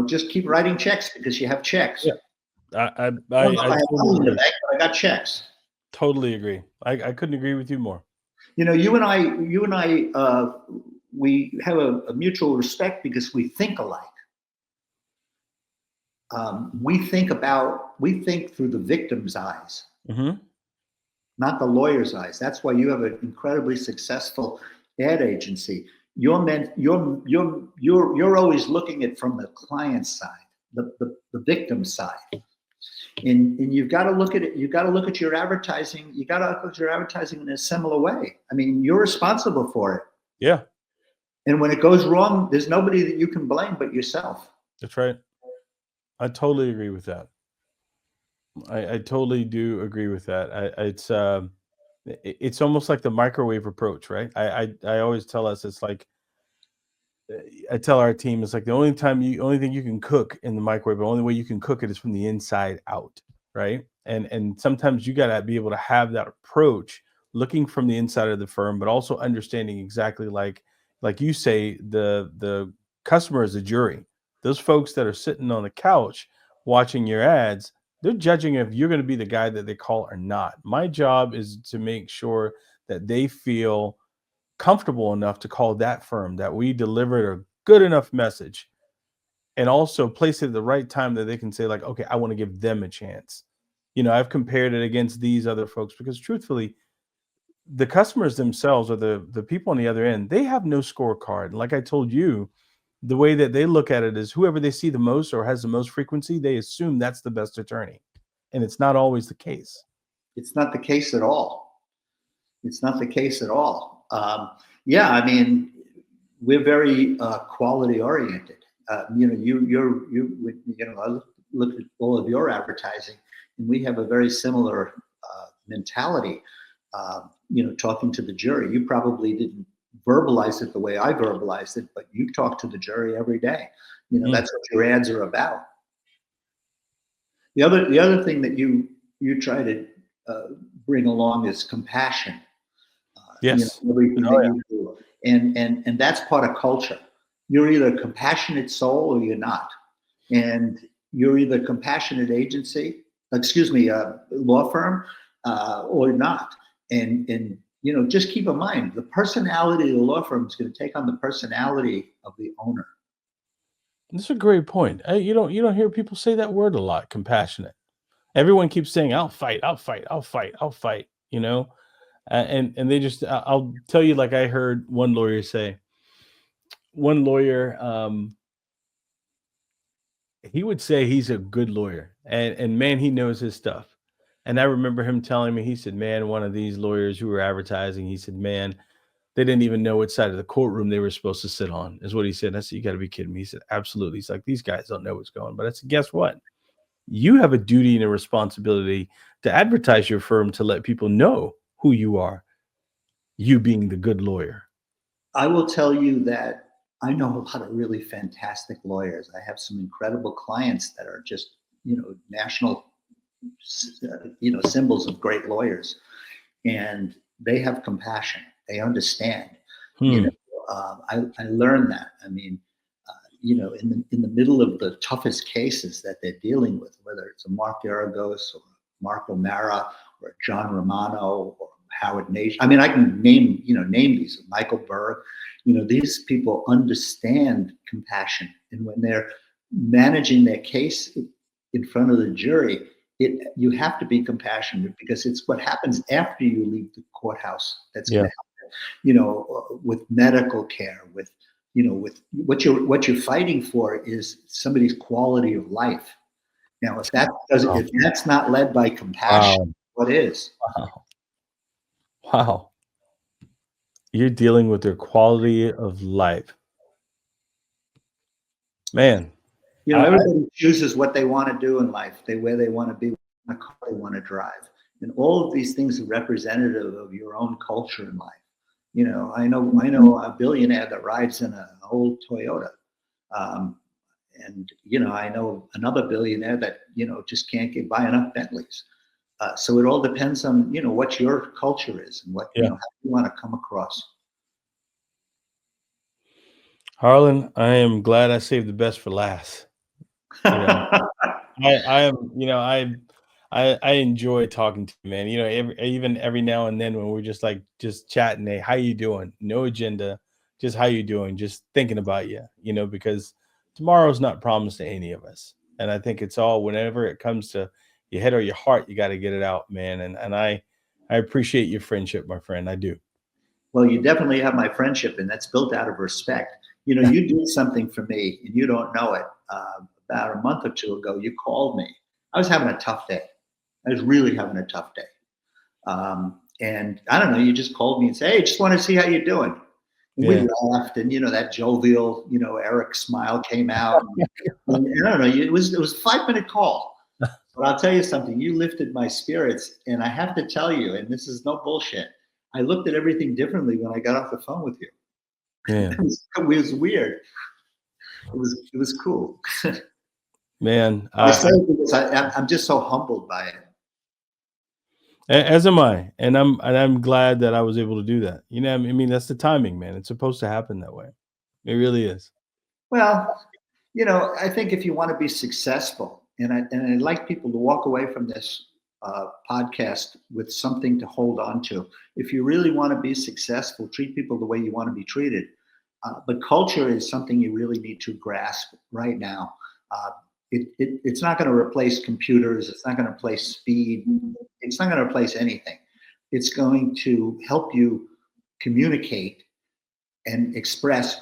just keep writing checks because you have checks. Yeah. I got checks. Totally agree. I couldn't agree with you more. You and I, we have a mutual respect because we think alike. We think through the victim's eyes, not the lawyer's eyes. That's why you have an incredibly successful ad agency. You're always looking at from the client's side, the victim's side. And you've got to look at it. You've got to look at your advertising. You got to look at your advertising in a similar way. I mean, you're responsible for it. Yeah. And when it goes wrong, there's nobody that you can blame but yourself. That's right. I totally agree with that. I totally do agree with that. It's almost like the microwave approach, right? I always tell us, it's like, I tell our team, it's like the only thing you can cook in the microwave, the only way you can cook it is from the inside out, right? And sometimes you got to be able to have that approach, looking from the inside of the firm, but also understanding exactly like you say, the customer is a jury. Those folks that are sitting on the couch watching your ads, they're judging if you're going to be the guy that they call or not. My job is to make sure that they feel comfortable enough to call that firm, that we delivered a good enough message, and also place it at the right time that they can say, like, okay, I want to give them a chance. I've compared it against these other folks because truthfully, the customers themselves, or the people on the other end, they have no scorecard. And like I told you, the way that they look at it is whoever they see the most or has the most frequency, they assume that's the best attorney. And it's not always the case. It's not the case at all. It's not the case at all. Yeah, I mean, we're very quality oriented. I look at all of your advertising, and we have a very similar mentality. Talking to the jury, you probably didn't verbalize it the way I verbalized it, but you talk to the jury every day. That's what your ads are about. The other thing that you try to bring along is compassion. Yes. Everything that you do. And that's part of culture. You're either a compassionate soul or you're not. And you're either a compassionate law firm, or not. And just keep in mind, the personality of the law firm is going to take on the personality of the owner. That's a great point. You don't hear people say that word a lot, compassionate. Everyone keeps saying, I'll fight. And they just, I'll tell you, like I heard one lawyer say, he would say he's a good lawyer, and man, he knows his stuff. And I remember him telling me, he said, man, one of these lawyers who were advertising, he said, man, they didn't even know what side of the courtroom they were supposed to sit on, is what he said. And I said, you got to be kidding me. He said, absolutely. He's like, these guys don't know what's going on. But I said, guess what? You have a duty and a responsibility to advertise your firm, to let people know who you are, you being the good lawyer. I will tell you that I know a lot of really fantastic lawyers. I have some incredible clients that are just, national, symbols of great lawyers, and they have compassion. They understand. I learned that. I mean, in the middle of the toughest cases that they're dealing with, whether it's a Mark Aragos or Mark O'Mara or John Romano or Howard Nation. I mean, I can name these, Michael Berg. These people understand compassion, and when they're managing their case in front of the jury, you have to be compassionate, because it's what happens after you leave the courthouse that's going to happen. With medical care, with what you're fighting for is somebody's quality of life. Now, if that's not led by compassion, what is? Wow. You're dealing with their quality of life. Man, You know, I everybody chooses what they want to do in life, where they want to be, what car they want to drive. And all of these things are representative of your own culture in life. You know, I know a billionaire that rides in an old Toyota. Um, and, you know, I know another billionaire that, you know, just can't buy enough Bentleys. So it all depends on, you know, what your culture is and what, you yeah. know, how you want to come across. Harlan, I am glad I saved the best for last. You know, I am, you know, I enjoy talking to you, man. You know, even every now and then when we're just chatting, hey, how you doing? No agenda, just how you doing? Just thinking about you, you know, because tomorrow's not promised to any of us. And I think it's all whenever it comes to your head or your heart, you got to get it out, man. And I appreciate your friendship, my friend. I do. Well, you definitely have my friendship, and that's built out of respect. You know, you did something for me, and you don't know it. About a month or two ago, you called me. I was having a tough day. I was really having a tough day. And I don't know, you just called me and said, hey, just want to see how you're doing. And we Yeah. laughed, and, you know, that jovial, you know, Eric smile came out. And I don't know, it was a 5-minute call. But I'll tell you something, you lifted my spirits. And I have to tell you, and this is no bullshit, I looked at everything differently when I got off the phone with you. Yeah. It was weird. It was cool. Man, I say it because I'm just so humbled by it. as am I, and I'm glad that I was able to do that. You know, I mean, that's the timing, man. It's supposed to happen that way. It really is. Well, you know, I think if you want to be successful, and I'd like people to walk away from this podcast with something to hold on to. If you really want to be successful, treat people the way you want to be treated. But culture is something you really need to grasp right now. It's not going to replace computers. It's not going to replace speed. It's not going to replace anything. It's going to help you communicate and express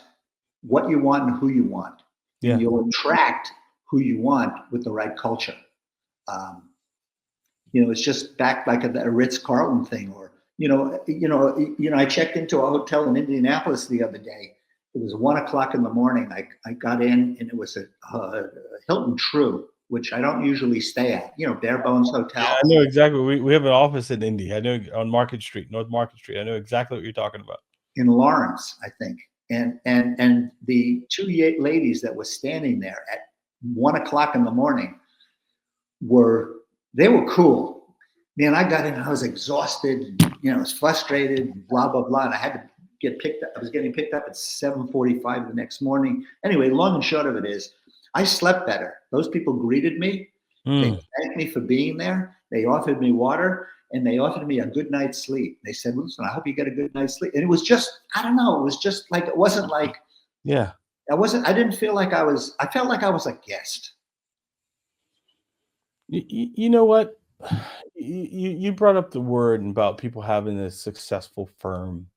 what you want and who you want. And Yeah. you'll attract who you want with the right culture. You know, it's just back like a Ritz-Carlton thing, or I checked into a hotel in Indianapolis the other day. It was 1:00 in the morning. I got in, and it was a Hilton True, which I don't usually stay at. You know, bare bones hotel. Yeah, I know exactly. We have an office in Indy. I know on Market Street, North Market Street. I know exactly what you're talking about. In Lawrence, I think. And the two ladies that were standing there at 1:00 in the morning were cool. Man, I got in, I was exhausted, you know, I was frustrated, blah, blah, blah. And I had to get picked up. I was getting picked up at 7:45 the next morning. Anyway, long and short of it is, I slept better. Those people greeted me. They thanked me for being there. They offered me water, and they offered me a good night's sleep. They said, listen, I hope you get a good night's sleep. And it was just, I don't know, it was just like, it wasn't like, Yeah. I didn't feel like I felt like I was a guest. You know what? You brought up the word about people having a successful firm,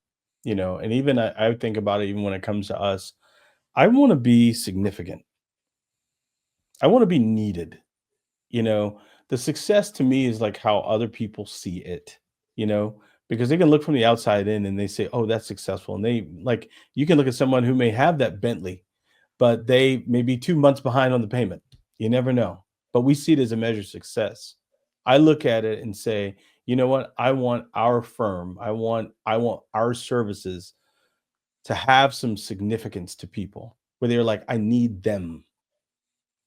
you know, and even I think about it even when it comes to us. I want to be significant. I want to be needed. You know, the success to me is like how other people see it, you know, because they can look from the outside in and they say, oh, that's successful. And they like, you can look at someone who may have that Bentley, but they may be 2 months behind on the payment. You never know. But we see it as a measure of success. I look at it and say, you know what? I want our firm, I want our services to have some significance to people where they're like, I need them.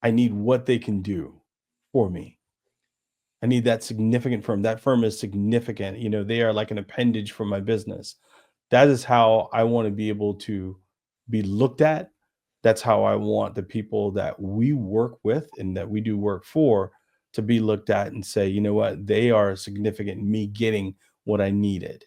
I need what they can do for me. I need that significant firm. That firm is significant. You know, they are like an appendage for my business. That is how I want to be able to be looked at. That's how I want the people that we work with and that we do work for to be looked at and say, you know what, they are significant in me getting what I needed.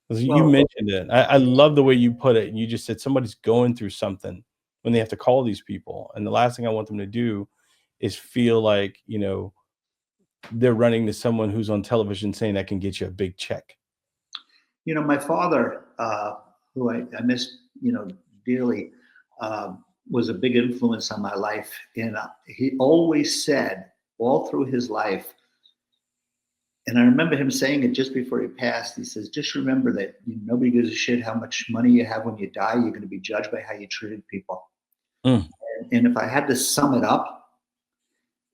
'Cause you Well, mentioned it. I love the way you put it. You just said somebody's going through something when they have to call these people. And the last thing I want them to do is feel like, you know, they're running to someone who's on television saying, I can get you a big check. you know, my father, who I miss, you know, dearly, was a big influence on my life. And he always said, all through his life, And I remember him saying it just before he passed. He says, just remember that nobody gives a shit how much money you have when you die. You're going to be judged by how you treated people. Mm. And if I had to sum it up,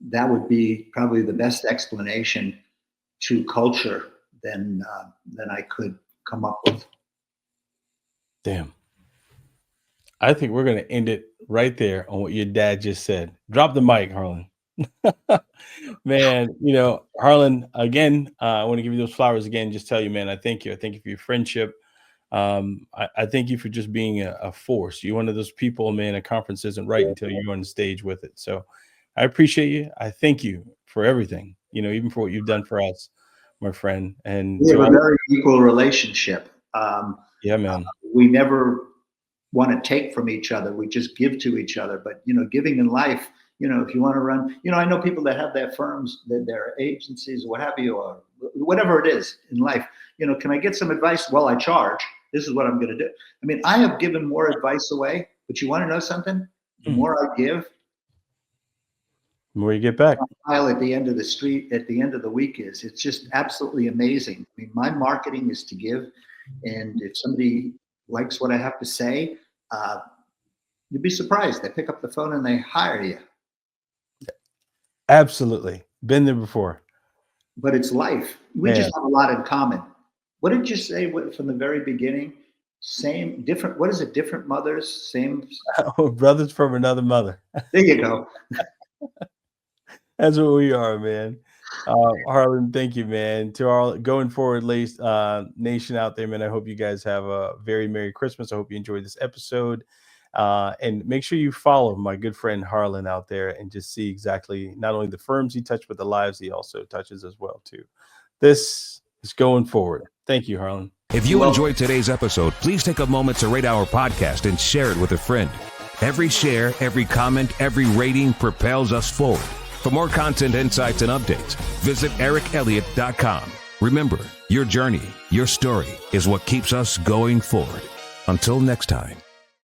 that would be probably the best explanation to culture than I could come up with. Damn. I think we're going to end it right there on what your dad just said. Drop the mic, Harlan. Man, Harlan, again, I want to give you those flowers again. Just tell you, man, I thank you. I thank you for your friendship. I thank you for just being a force. You're one of those people, man, a conference isn't right until you're on the stage with it. So I appreciate you. I thank you for everything, even for what you've done for us, my friend. And we have a very equal relationship. Yeah, man. We never want to take from each other. We just give to each other. But, giving in life, if you want to run, I know people that have their firms, their agencies, what have you, or whatever it is in life, can I get some advice? Well, I charge. This is what I'm going to do. I mean, I have given more advice away, but you want to know something? The more I give, the more you get back. At the end of the street, at the end of the week it's just absolutely amazing. I mean, my marketing is to give. And if somebody likes what I have to say, you'd be surprised. They pick up the phone and they hire you. Absolutely. Been there before. But it's life. We just have a lot in common. What did you say from the very beginning? Same, different. What is it? Different mothers, same. Brothers from another mother. There you go. That's what we are, man. Harlan, thank you, man. To our going forward nation out there, man, I hope you guys have a very Merry Christmas. I hope you enjoyed this episode. And make sure you follow my good friend Harlan out there and just see exactly not only the firms he touched, but the lives he also touches as well, too. This is Going Forward. Thank you, Harlan. If you enjoyed today's episode, please take a moment to rate our podcast and share it with a friend. Every share, every comment, every rating propels us forward. For more content, insights, and updates, visit ericelliott.com. Remember, your journey, your story is what keeps us going forward. Until next time.